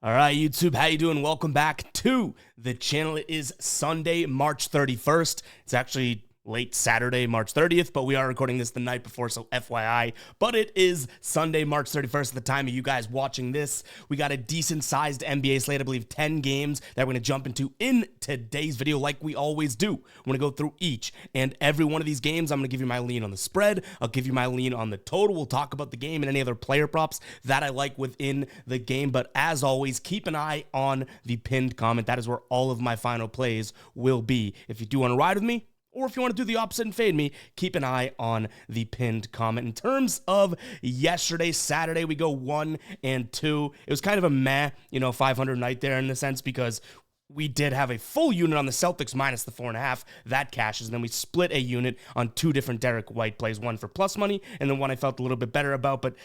All right, YouTube, how you doing? Welcome back to the channel. It is Sunday, March 31st. It's actually late Saturday, March 30th, but we are recording this the night before, so FYI. But it is Sunday, March 31st at the time of you guys watching this. We got a decent-sized NBA slate, I believe 10 games that we're going to jump into in today's video like we always do. We're going to go through each and every one of these games. I'm going to give you my lean on the spread. I'll give you my lean on the total. We'll talk about the game and any other player props that I like within the game. But as always, keep an eye on the pinned comment. That is where all of my final plays will be. If you do want to ride with me, or if you want to do the opposite and fade me, keep an eye on the pinned comment. In terms of yesterday, Saturday, we go 1 and 2. It was kind of a meh, 500 night there in the sense because we did have a full unit on the Celtics minus the 4.5. That cashes. And then we split a unit on two different Derek White plays, one for plus money and then one I felt a little bit better about. But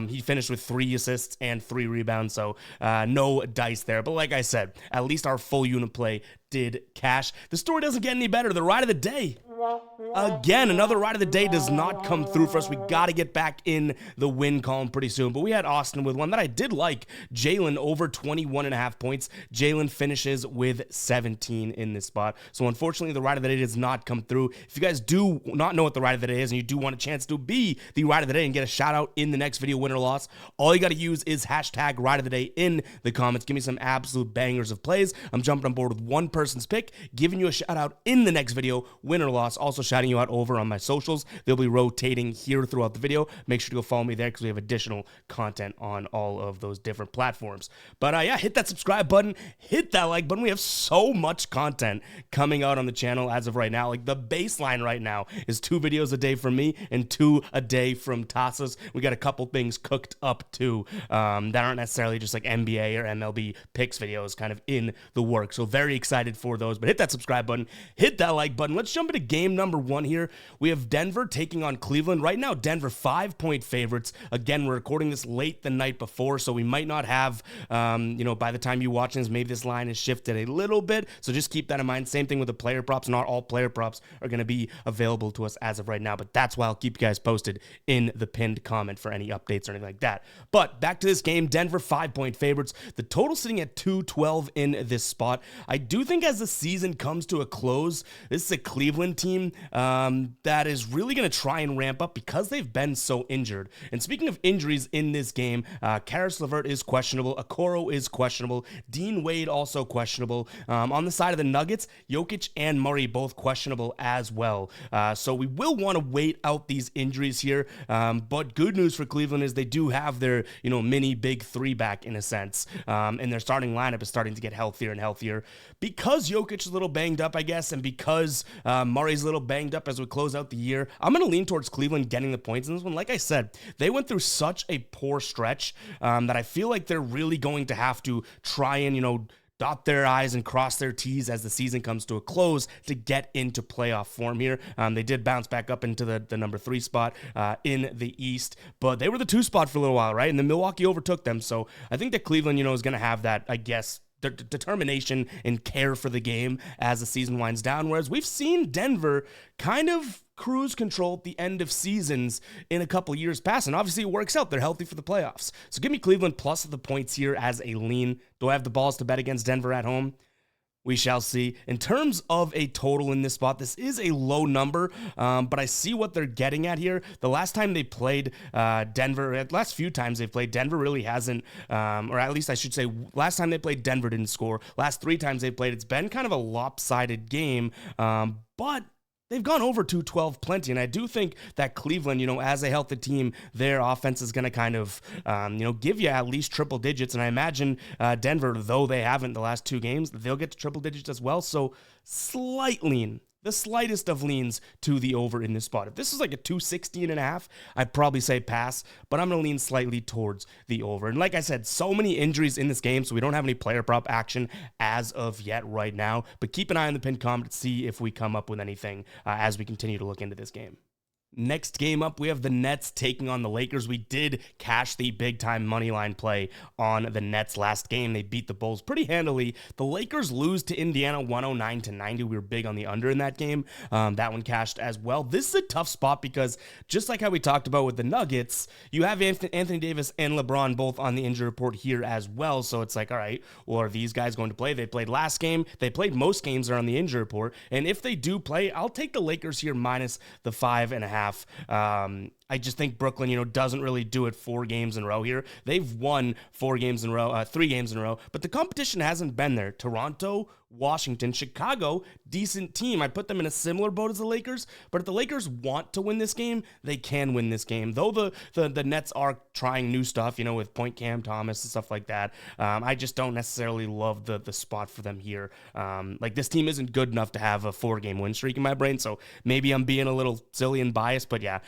he finished with 3 assists and 3 rebounds. So no dice there. But like I said, at least our full unit play did cash. The story doesn't get any better. The ride of the day. Again, another ride of the day does not come through for us. We got to get back in the win column pretty soon. But we had Austin with one that I did like. Jalen over 21.5 points. Jalen finishes with 17 in this spot. So unfortunately, the ride of the day does not come through. If you guys do not know what the ride of the day is and you do want a chance to be the ride of the day and get a shout out in the next video, win or loss, all you got to use is hashtag ride of the day in the comments. Give me some absolute bangers of plays. I'm jumping on board with one person's pick, giving you a shout out in the next video, win or loss. Also shouting you out over on my socials. They'll be rotating here throughout the video. Make sure to go follow me there because we have additional content on all of those different platforms. But yeah, hit that subscribe button, hit that like button. We have so much content coming out on the channel as of right now. Like the baseline right now is 2 videos a day from me and 2 a day from Tassos. We got a couple things cooked up too that aren't necessarily just like NBA or MLB picks videos kind of in the work. So very excited for those. But hit that subscribe button, hit that like button. Let's jump into game number 1 here. We have Denver taking on Cleveland. Right now, Denver 5-point favorites. Again, we're recording this late the night before, so we might not have, by the time you watch this, maybe this line is shifted a little bit. So just keep that in mind. Same thing with the player props. Not all player props are going to be available to us as of right now, but that's why I'll keep you guys posted in the pinned comment for any updates or anything like that. But back to this game, Denver 5-point favorites. The total sitting at 212 in this spot. I do think as the season comes to a close, this is a Cleveland team that is really going to try and ramp up because they've been so injured. And speaking of injuries in this game, Karis LeVert is questionable. Okoro is questionable. Dean Wade also questionable. On the side of the Nuggets, Jokic and Murray both questionable as well. So we will want to wait out these injuries here. But good news for Cleveland is they do have their, mini big 3 back in a sense. And their starting lineup is starting to get healthier and healthier. Because Jokic is a little banged up, I guess, and because Murray's a little banged up as we close out the year, I'm going to lean towards Cleveland getting the points in this one. Like I said, they went through such a poor stretch that I feel like they're really going to have to try and, dot their I's and cross their T's as the season comes to a close to get into playoff form here. They did bounce back up into the number 3 spot in the East, but they were the 2 spot for a little while, right? And then Milwaukee overtook them. So I think that Cleveland, is going to have that, I guess, determination and care for the game as the season winds down. Whereas we've seen Denver kind of cruise control at the end of seasons in a couple years past, and obviously it works out. They're healthy for the playoffs. So give me Cleveland plus the points here as a lean. Do I have the balls to bet against Denver at home? We shall see. In terms of a total in this spot, this is a low number, but I see what they're getting at here. The last time they played Denver, the last few times they've played, Denver really hasn't, or at least I should say, last time they played, Denver didn't score. Last 3 times they played, it's been kind of a lopsided game, but they've gone over 212 plenty, and I do think that Cleveland, as a healthy team, their offense is going to kind of, give you at least triple digits, and I imagine Denver, though they haven't the last 2 games, they'll get to triple digits as well, so slight lean. The slightest of leans to the over in this spot. If this is like a 216.5, I'd probably say pass, but I'm going to lean slightly towards the over. And like I said, so many injuries in this game, so we don't have any player prop action as of yet right now. But keep an eye on the pinned comment to see if we come up with anything as we continue to look into this game. Next game up, we have the Nets taking on the Lakers. We did cash the big-time money line play on the Nets last game. They beat the Bulls pretty handily. The Lakers lose to Indiana 109-90. We were big on the under in that game. That one cashed as well. This is a tough spot because just like how we talked about with the Nuggets, you have Anthony Davis and LeBron both on the injury report here as well. So it's like, all right, well, are these guys going to play? They played last game. They played most games that are on the injury report. And if they do play, I'll take the Lakers here minus the 5.5. I just think Brooklyn, doesn't really do it 4 games in a row here. They've won 4 games in a row, 3 games in a row, but the competition hasn't been there. Toronto, Washington, Chicago, decent team. I put them in a similar boat as the Lakers, but if the Lakers want to win this game, they can win this game. Though the Nets are trying new stuff, with Point Cam Thomas and stuff like that. I just don't necessarily love the spot for them here. This team isn't good enough to have a 4-game win streak in my brain, so maybe I'm being a little silly and biased, but yeah,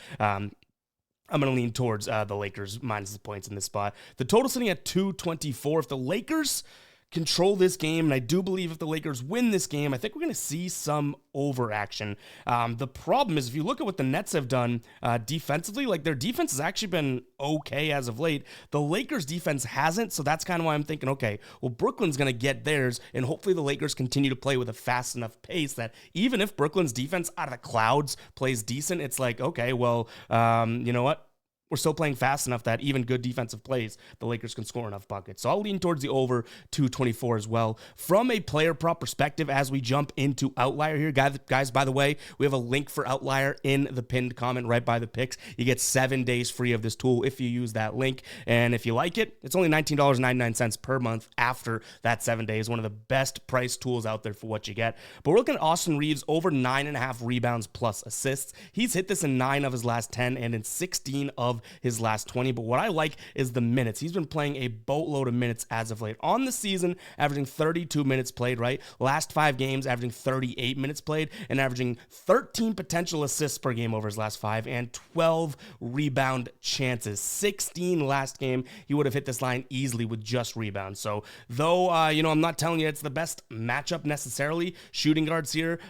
I'm going to lean towards the Lakers minus the points in this spot. The total sitting at 224. If the Lakers control this game, and I do believe if the Lakers win this game, I think we're going to see some overaction. The problem is if you look at what the Nets have done defensively, their defense has actually been okay as of late. The Lakers defense hasn't, so that's kind of why I'm thinking, okay, well, Brooklyn's going to get theirs, and hopefully the Lakers continue to play with a fast enough pace that even if Brooklyn's defense out of the clouds plays decent, it's like, okay, well, you know what? We're still playing fast enough that even good defensive plays, the Lakers can score enough buckets. So I'll lean towards the over 224 as well. From a player prop perspective, as we jump into Outlier here, guys, by the way, we have a link for Outlier in the pinned comment right by the picks. You get 7 days free of this tool if you use that link. And if you like it, it's only $19.99 per month after that 7 days. One of the best price tools out there for what you get. But we're looking at Austin Reeves over 9.5 rebounds plus assists. He's hit this in 9 of his last 10 and in 16 of his last 20, but what I like is the minutes. He's been playing a boatload of minutes as of late. On the season, averaging 32 minutes played, right? Last 5 games, averaging 38 minutes played, and averaging 13 potential assists per game over his last 5, and 12 rebound chances. 16 last game. He would have hit this line easily with just rebounds. So, though, I'm not telling you it's the best matchup necessarily, shooting guards here,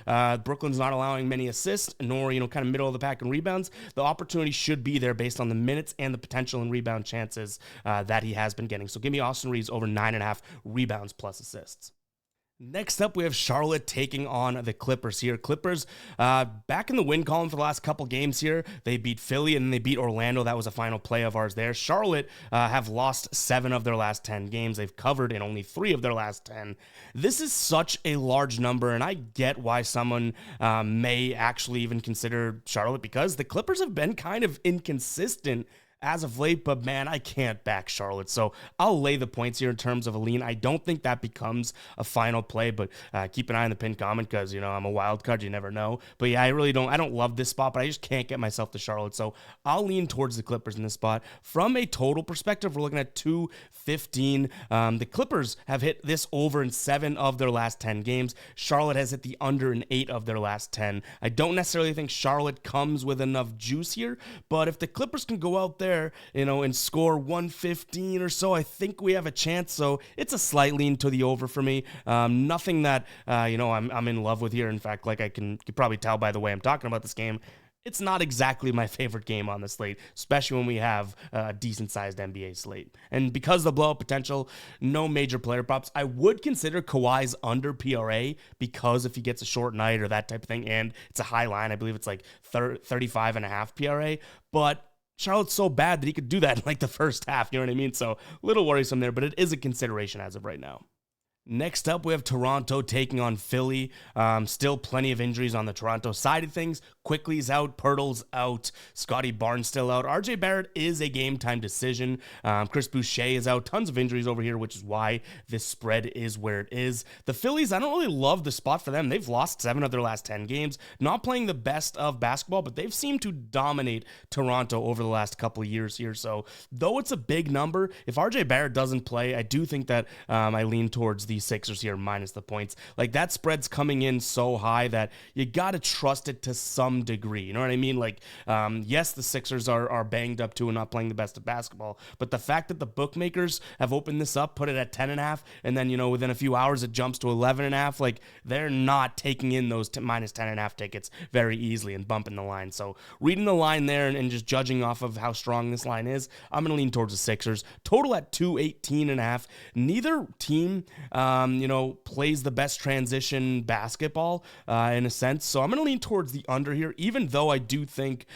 Brooklyn's not allowing many assists, nor, kind of middle of the pack in rebounds. The opportunity should be there based on the minutes and the potential and rebound chances that he has been getting. So give me Austin Reeves over 9.5 rebounds plus assists. Next up, we have Charlotte taking on the Clippers here. Clippers back in the win column for the last couple games here. They beat Philly and then they beat Orlando. That was a final play of ours there. Charlotte have lost 7 of their last 10 games. They've covered in only 3 of their last 10. This is such a large number, and I get why someone may actually even consider Charlotte because the Clippers have been kind of inconsistent as of late, but man, I can't back Charlotte. So I'll lay the points here in terms of a lean. I don't think that becomes a final play, but keep an eye on the pinned comment because, I'm a wild card. You never know. But yeah, I don't love this spot, but I just can't get myself to Charlotte. So I'll lean towards the Clippers in this spot. From a total perspective, we're looking at 215. The Clippers have hit this over in 7 of their last 10 games. Charlotte has hit the under in 8 of their last 10. I don't necessarily think Charlotte comes with enough juice here, but if the Clippers can go out there, and score 115 or so, I think we have a chance. So it's a slight lean to the over for me. Nothing that, I'm in love with here. In fact, like you probably tell by the way I'm talking about this game, it's not exactly my favorite game on the slate, especially when we have a decent-sized NBA slate. And because of the blowout potential, no major player props. I would consider Kawhi's under PRA because if he gets a short night or that type of thing, and it's a high line, I believe it's like 35.5 PRA, but Charlotte's so bad that he could do that in the first half, you know what I mean? So a little worrisome there, but it is a consideration as of right now. Next up, we have Toronto taking on Philly. Still plenty of injuries on the Toronto side of things. Quickly's out, Pirtle's out, Scotty Barnes still out. RJ Barrett is a game-time decision. Chris Boucher is out. Tons of injuries over here, which is why this spread is where it is. The Phillies, I don't really love the spot for them. They've lost 7 of their last 10 games. Not playing the best of basketball, but they've seemed to dominate Toronto over the last couple of years here. So, though it's a big number, if RJ Barrett doesn't play, I do think that I lean towards the the Sixers here minus the points. Like, that spread's coming in so high that you got to trust it to some degree. You know what I mean? Like, yes, the Sixers are banged up too and not playing the best of basketball, but the fact that the bookmakers have opened this up, put it at 10.5, and then, within a few hours it jumps to 11.5, like, they're not taking in those minus 10.5 tickets very easily and bumping the line. So reading the line there and just judging off of how strong this line is, I'm going to lean towards the Sixers. Total at 218.5. Neither team, plays the best transition basketball in a sense. So I'm going to lean towards the under here, even though I do think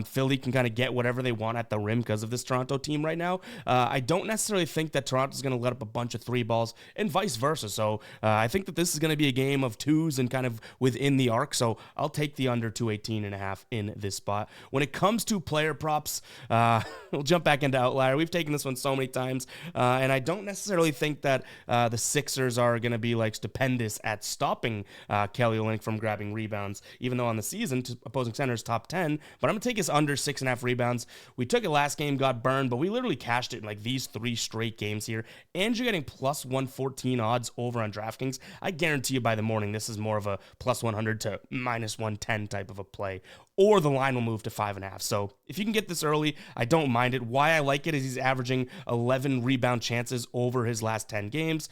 Philly can kind of get whatever they want at the rim because of this Toronto team right now. I don't necessarily think that Toronto's going to let up a bunch of three balls and vice versa. So I think that this is going to be a game of twos and kind of within the arc. So I'll take the under 218.5 in this spot. When it comes to player props, we'll jump back into Outlier. We've taken this one so many times, and I don't necessarily think that the Sixers are going to be like stupendous at stopping Kelly Olynyk from grabbing rebounds, even though on the season opposing centers top 10. But I'm going to take us under 6.5 rebounds. We took it last game, got burned, but we literally cashed it in like these 3 straight games here, and you're getting plus 114 odds over on DraftKings. I guarantee you by the morning this is more of a plus 100 to minus 110 type of a play, or the line will move to 5.5. So if you can get this early, I don't mind it. Why I like it is he's averaging 11 rebound chances over his last 10 games,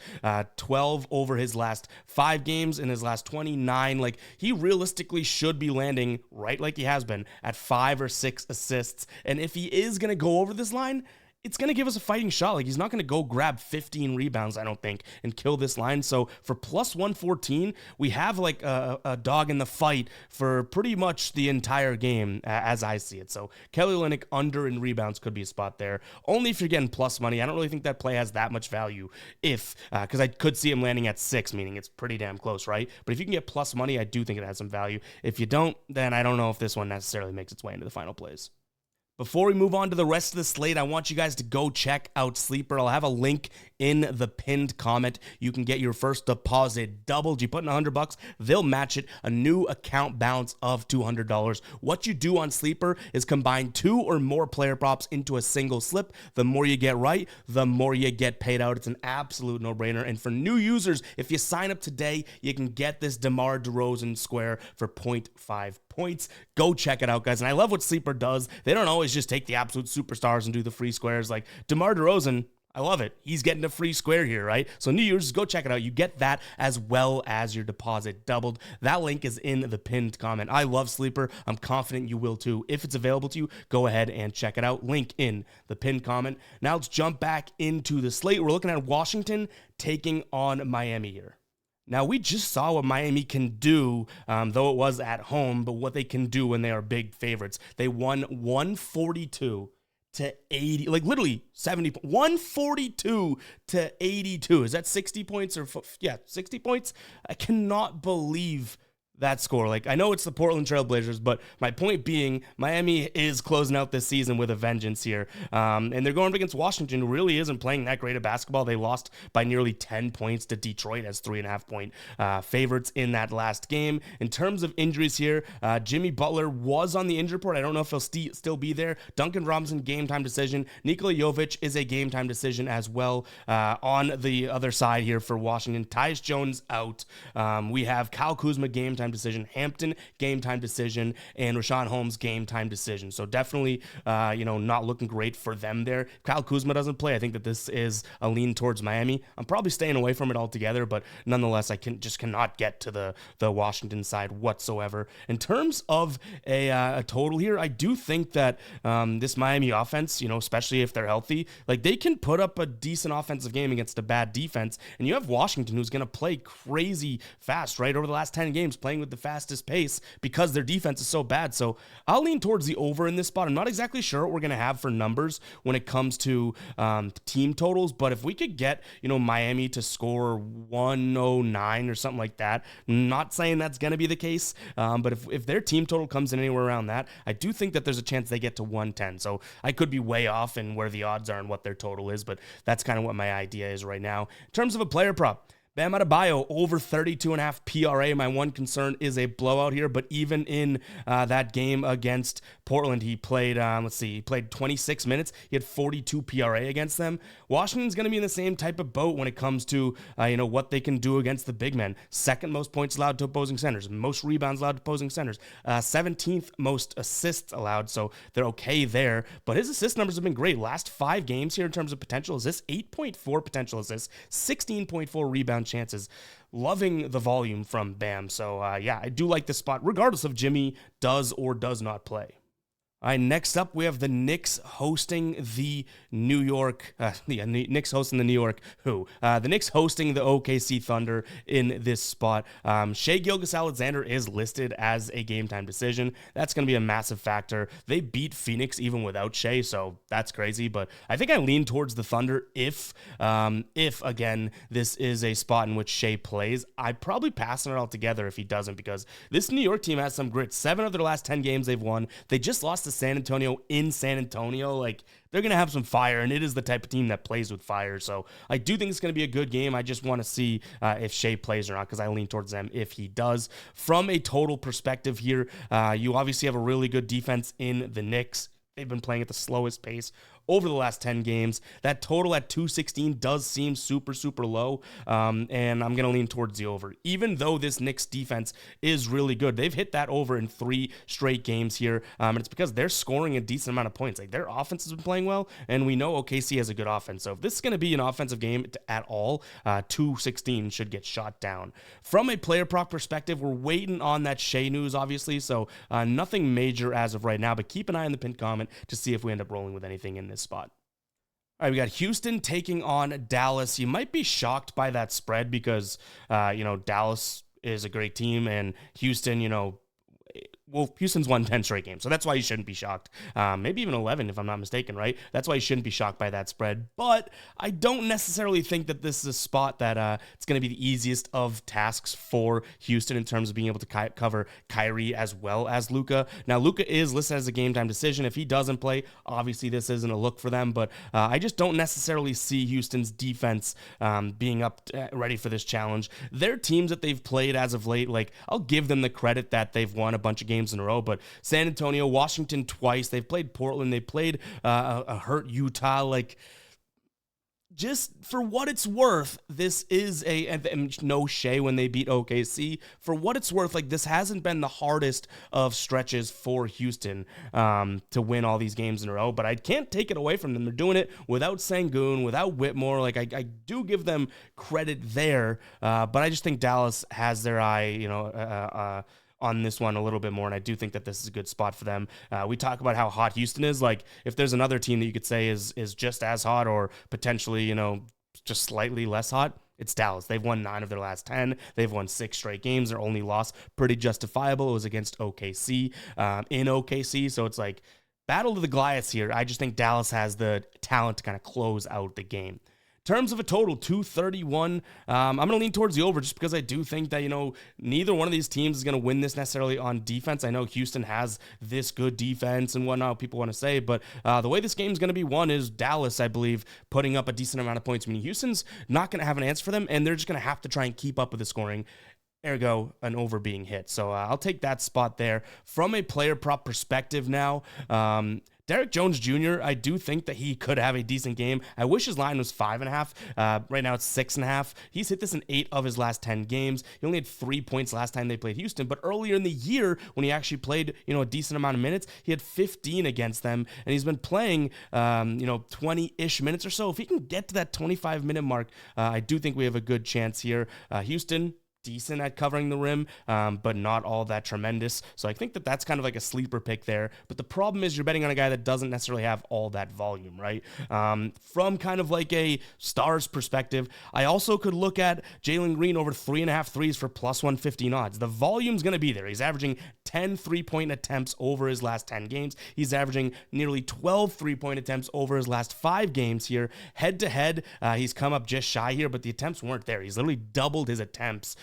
12 over his last 5 games, in his last 29. Like, he realistically should be landing right like he has been at 5 or 6 assists. And if he is going to go over this line, it's going to give us a fighting shot. Like, he's not going to go grab 15 rebounds, I don't think, and kill this line. So for plus 114, we have like a dog in the fight for pretty much the entire game as I see it. So Kelly Olynyk under in rebounds could be a spot there. Only if you're getting plus money. I don't really think that play has that much value because I could see him landing at 6, meaning it's pretty damn close, right? But if you can get plus money, I do think it has some value. If you don't, then I don't know if this one necessarily makes its way into the final plays. Before we move on to the rest of the slate, I want you guys to go check out Sleeper. I'll have a link in the pinned comment. You can get your first deposit doubled. You put in $100, they'll match it, a new account balance of $200. What you do on Sleeper is combine 2 or more player props into a single slip. The more you get right, the more you get paid out. It's an absolute no-brainer. And for new users, if you sign up today, you can get this DeMar DeRozan square for 0.5 points. Go check it out, guys. And I love what Sleeper does. They don't always just take the absolute superstars and do the free squares. Like DeMar DeRozan, I love it. He's getting a free square here, right? So new users, go check it out. You get that as well as your deposit doubled. That link is in the pinned comment. I love Sleeper. I'm confident you will too. If it's available to you, go ahead and check it out. Link in the pinned comment. Now let's jump back into the slate. We're looking at Washington taking on Miami here. Now, we just saw what Miami can do, though it was at home, but what they can do when they are big favorites. They won 142 to 80, like literally 142 to 82. Is that 60 points or, 60 points? I cannot believe that score. Like, I know it's the Portland Trail Blazers, but my point being, Miami is closing out this season with a vengeance here. And they're going up against Washington, who really isn't playing that great of basketball. They lost by nearly 10 points to Detroit as 3.5 point favorites in that last game. In terms of injuries here, Jimmy Butler was on the injury report. I don't know if he'll still be there. Duncan Robinson, game time decision. Nikola Jovic is a game time decision as well. On the other side here for Washington, Tyus Jones out. We have Kyle Kuzma, game time decision, Hampton game time decision, and Rashawn Holmes game time decision. So definitely, not looking great for them there. Kyle Kuzma doesn't play. I think that this is a lean towards Miami. I'm probably staying away from it altogether, but nonetheless, I cannot get to the Washington side whatsoever. In terms of a total here, I do think that this Miami offense, especially if they're healthy, like they can put up a decent offensive game against a bad defense. And you have Washington, who's going to play crazy fast, right? Over the last 10 games, playing with the fastest pace because their defense is so bad. So I'll lean towards the over in this spot. I'm not exactly sure what we're going to have for numbers when it comes to team totals, but if we could get, Miami to score 109 or something like that, I'm not saying that's going to be the case, but if their team total comes in anywhere around that, I do think that there's a chance they get to 110. So I could be way off in where the odds are and what their total is, but that's kind of what my idea is right now. In terms of a player prop, Bam Adebayo over 32.5 PRA. My one concern is a blowout here, but even in that game against Portland, he played, he played 26 minutes. He had 42 PRA against them. Washington's going to be in the same type of boat when it comes to, what they can do against the big men. Second most points allowed to opposing centers, most rebounds allowed to opposing centers, 17th most assists allowed, so they're okay there. But his assist numbers have been great. Last 5 games here in terms of potential assists, 8.4 potential assists, 16.4 rebound chances. Loving the volume from Bam. So, I do like this spot, regardless of Jimmy does or does not play. All right, next up, we have the Knicks hosting the New York, Knicks hosting the New York who? The Knicks hosting the OKC Thunder in this spot. Shai Gilgeous-Alexander is listed as a game-time decision. That's going to be a massive factor. They beat Phoenix even without Shai, so that's crazy, but I think I lean towards the Thunder if again, this is a spot in which Shai plays. I'd probably pass on it altogether if he doesn't, because this New York team has some grit. 7 of their last 10 games they've won. They just lost to San Antonio in San Antonio. Like, they're going to have some fire, and it is the type of team that plays with fire. So I do think it's going to be a good game. I just want to see if Shai plays or not, because I lean towards them if he does. From a total perspective here, you obviously have a really good defense in the Knicks. They've been playing at the slowest pace over the last 10 games. That total at 216 does seem super, super low, and I'm going to lean towards the over. Even though this Knicks defense is really good, they've hit that over in 3 straight games here, and it's because they're scoring a decent amount of points. Like, their offense has been playing well, and we know OKC has a good offense. So if this is going to be an offensive game at all, 216 should get shot down. From a player prop perspective, we're waiting on that Shai news, obviously, so nothing major as of right now, but keep an eye on the pinned comment to see if we end up rolling with anything in this spot. All right, we got Houston taking on Dallas. You might be shocked by that spread because, Dallas is a great team, and Houston, Houston's won 10 straight games, so that's why you shouldn't be shocked. Maybe even 11, if I'm not mistaken, right? That's why you shouldn't be shocked by that spread. But I don't necessarily think that this is a spot that it's going to be the easiest of tasks for Houston in terms of being able to cover Kyrie as well as Luka. Now, Luka is listed as a game-time decision. If he doesn't play, obviously this isn't a look for them, but I just don't necessarily see Houston's defense being ready for this challenge. Their teams that they've played as of late, like, I'll give them the credit that they've won a bunch of games in a row, but San Antonio, Washington twice, they've played Portland, they played a hurt Utah. Like, just for what it's worth, this is no Shai when they beat OKC. For what it's worth, like, this hasn't been the hardest of stretches for Houston to win all these games in a row, but I can't take it away from them. They're doing it without Sengun, without Whitmore. Like, I do give them credit there, but I just think Dallas has their eye, on this one a little bit more, and I do think that this is a good spot for them. We talk about how hot Houston is. Like, if there's another team that you could say is just as hot or potentially, just slightly less hot, it's Dallas. They've won 9 of their last 10. They've won 6 straight games. Their only loss, pretty justifiable. It was against OKC, in OKC. So it's like, battle of the Goliaths here. I just think Dallas has the talent to kind of close out the game. In terms of a total, 231, I'm going to lean towards the over just because I do think that, neither one of these teams is going to win this necessarily on defense. I know Houston has this good defense and whatnot, people want to say, but the way this game is going to be won is Dallas, I believe, putting up a decent amount of points. I mean, Houston's not going to have an answer for them, and they're just going to have to try and keep up with the scoring. Ergo, an over being hit. So I'll take that spot there. From a player prop perspective now, Derek Jones Jr., I do think that he could have a decent game. I wish his line was 5.5. Right now it's 6.5. He's hit this in 8 of his last 10 games. He only had 3 points last time they played Houston, but earlier in the year when he actually played, a decent amount of minutes, he had 15 against them, and he's been playing, 20-ish minutes or so. If he can get to that 25-minute mark, I do think we have a good chance here. Houston, decent at covering the rim, but not all that tremendous. So I think that that's kind of like a sleeper pick there. But the problem is you're betting on a guy that doesn't necessarily have all that volume, right? From kind of like a stars perspective, I also could look at Jalen Green over 3.5 threes for plus 115 odds. The volume's going to be there. He's averaging 10 3-point attempts over his last 10 games. He's averaging nearly 12 3-point attempts over his last 5 games here. Head to head, he's come up just shy here, but the attempts weren't there. He's literally doubled his attempts,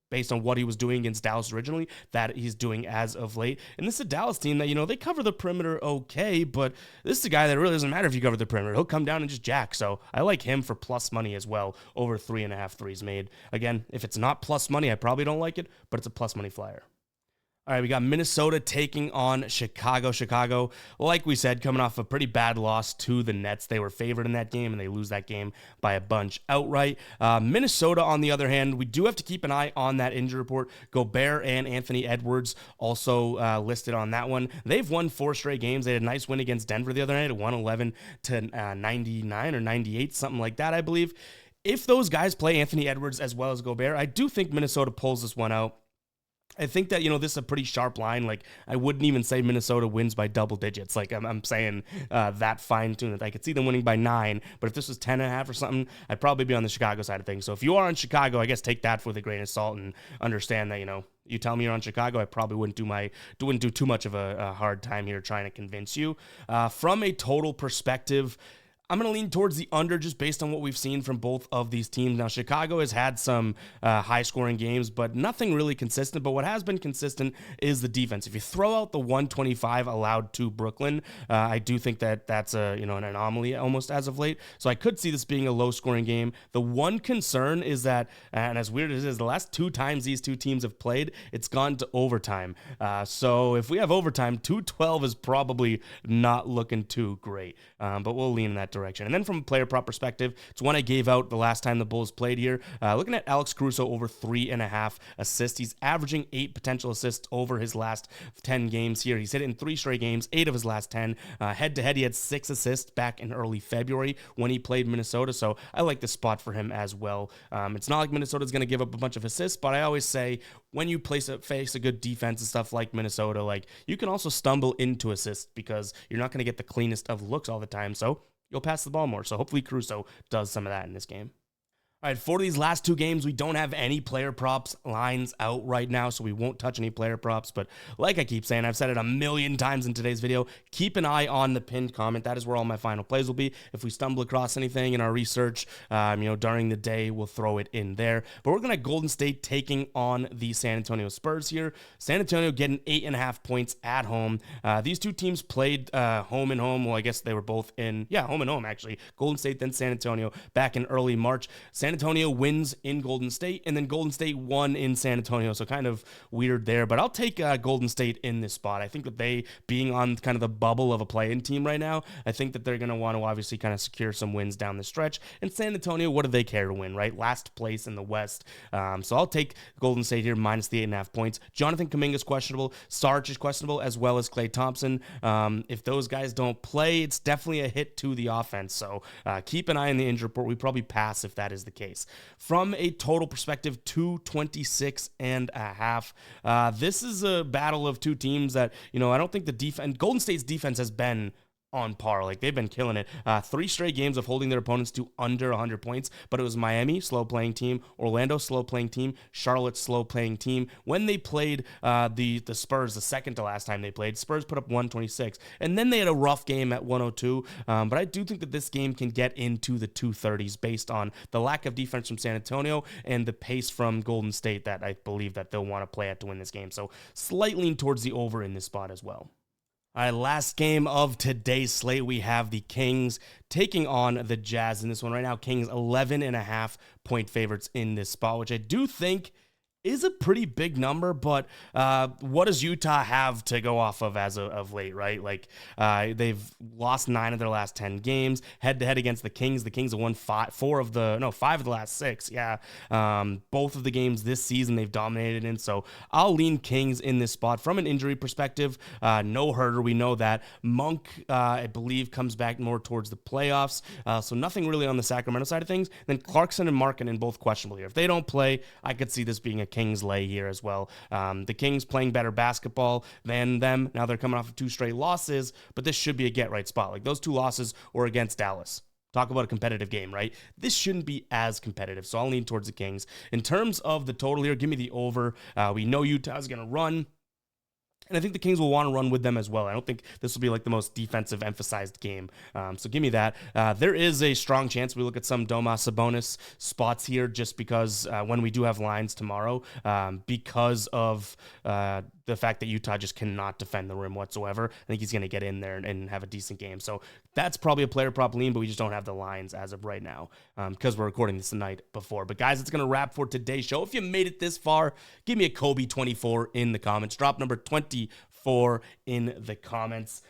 based on what he was doing against Dallas originally, that he's doing as of late. And this is a Dallas team that, they cover the perimeter okay, but this is a guy that it really doesn't matter if you cover the perimeter. He'll come down and just jack. So I like him for plus money as well, over 3.5 threes made. Again, if it's not plus money, I probably don't like it, but it's a plus money flyer. All right, we got Minnesota taking on Chicago. Chicago, like we said, coming off a pretty bad loss to the Nets. They were favored in that game, and they lose that game by a bunch outright. Minnesota, on the other hand, we do have to keep an eye on that injury report. Gobert and Anthony Edwards also listed on that one. They've won 4 straight games. They had a nice win against Denver the other night, 111 to 99 or 98, something like that, I believe. If those guys play Anthony Edwards as well as Gobert, I do think Minnesota pulls this one out. I think that, this is a pretty sharp line. Like, I wouldn't even say Minnesota wins by double digits. Like, I'm saying that fine-tuned. I could see them winning by 9, but if this was 10.5 or something, I'd probably be on the Chicago side of things. So if you are on Chicago, I guess take that with a grain of salt and understand that, you tell me you're on Chicago, I probably wouldn't do too much of a hard time here trying to convince you. From a total perspective, I'm going to lean towards the under just based on what we've seen from both of these teams. Now, Chicago has had some high-scoring games, but nothing really consistent. But what has been consistent is the defense. If you throw out the 125 allowed to Brooklyn, I do think that that's an anomaly almost as of late. So I could see this being a low-scoring game. The one concern is that, and as weird as it is, the last 2 times these two teams have played, it's gone to overtime. So if we have overtime, 212 is probably not looking too great. But we'll lean in that direction. And then from a player prop perspective, it's one I gave out the last time the Bulls played here. Looking at Alex Caruso over 3.5 assists. He's averaging 8 potential assists over his last 10 games here. He's hit it in 3 straight games, 8 of his last 10. Head-to-head, he had 6 assists back in early February when he played Minnesota, so I like the spot for him as well. It's not like Minnesota's going to give up a bunch of assists, but I always say when you face a good defense and stuff like Minnesota, like, you can also stumble into assists because you're not going to get the cleanest of looks all the time, so you'll pass the ball more. So hopefully Caruso does some of that in this game. All right, for these last 2 games, we don't have any player props lines out right now, so we won't touch any player props. But like I keep saying, I've said it a million times in today's video, keep an eye on the pinned comment. That is where all my final plays will be. If we stumble across anything in our research, during the day, we'll throw it in there. But we're going to Golden State taking on the San Antonio Spurs here. San Antonio getting 8.5 points at home. These 2 teams played home and home. Well, I guess they were both home and home, actually. Golden State, then San Antonio back in early March. San Antonio wins in Golden State, and then Golden State won in San Antonio, so kind of weird there. But I'll take Golden State in this spot. I think that they, being on kind of the bubble of a play-in team right now, I think that they're going to want to obviously kind of secure some wins down the stretch. And San Antonio, what do they care to win, right? Last place in the West. So I'll take Golden State here minus the 8.5 points. Jonathan Kuminga's questionable. Sarge is questionable, as well as Klay Thompson. If those guys don't play, it's definitely a hit to the offense. So keep an eye on the injury report. We probably pass if that is the case. From a total perspective, 226.5. This is a battle of 2 teams that, I don't think the defense, Golden State's defense has been on par. Like, they've been killing it. 3 straight games of holding their opponents to under 100 points, but it was Miami, slow playing team, Orlando, slow playing team, Charlotte, slow playing team. When they played the Spurs, the second to last time they played, Spurs put up 126, and then they had a rough game at 102, but I do think that this game can get into the 230s based on the lack of defense from San Antonio and the pace from Golden State that I believe that they'll want to play at to win this game. So slightly lean towards the over in this spot as well. All right, last game of today's slate, we have the Kings taking on the Jazz in this one right now. Kings 11.5 point favorites in this spot, which I do think is a pretty big number, but what does Utah have to go off of as of late, right? Like, they've lost 9 of their last 10 games head-to-head against the Kings. The Kings have won 5 of the last 6, yeah. Both of the games this season they've dominated in, so I'll lean Kings in this spot. From an injury perspective, no Herter, we know that. Monk, I believe, comes back more towards the playoffs, so nothing really on the Sacramento side of things. Then Clarkson and Markkanen both questionable here. If they don't play, I could see this being a Kings lay here as well. The Kings playing better basketball than them. Now they're coming off of 2 straight losses, but this should be a get-right spot. Like, those 2 losses were against Dallas. Talk about a competitive game, right? This shouldn't be as competitive, so I'll lean towards the Kings. In terms of the total here, give me the over. We know Utah's going to run. And I think the Kings will want to run with them as well. I don't think this will be like the most defensive emphasized game. So give me that. There is a strong chance we look at some Domas Sabonis spots here just because when we do have lines tomorrow, because of the fact that Utah just cannot defend the rim whatsoever. I think he's going to get in there and have a decent game. So that's probably a player prop lean, but we just don't have the lines as of right now because we're recording this the night before. But guys, it's going to wrap for today's show. If you made it this far, give me a Kobe24 in the comments. Drop number 24 in the comments.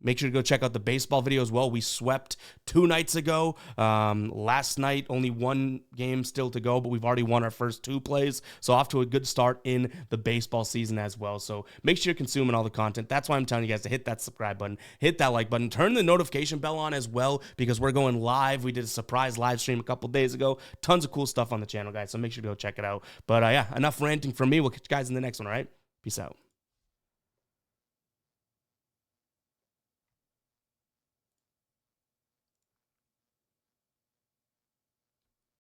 Make sure to go check out the baseball video as well. We swept 2 nights ago. Last night, only 1 game still to go, but we've already won our first 2 plays. So off to a good start in the baseball season as well. So make sure you're consuming all the content. That's why I'm telling you guys to hit that subscribe button, hit that like button, turn the notification bell on as well because we're going live. We did a surprise live stream a couple days ago. Tons of cool stuff on the channel, guys. So make sure to go check it out. But yeah, enough ranting from me. We'll catch you guys in the next one, all right? Peace out.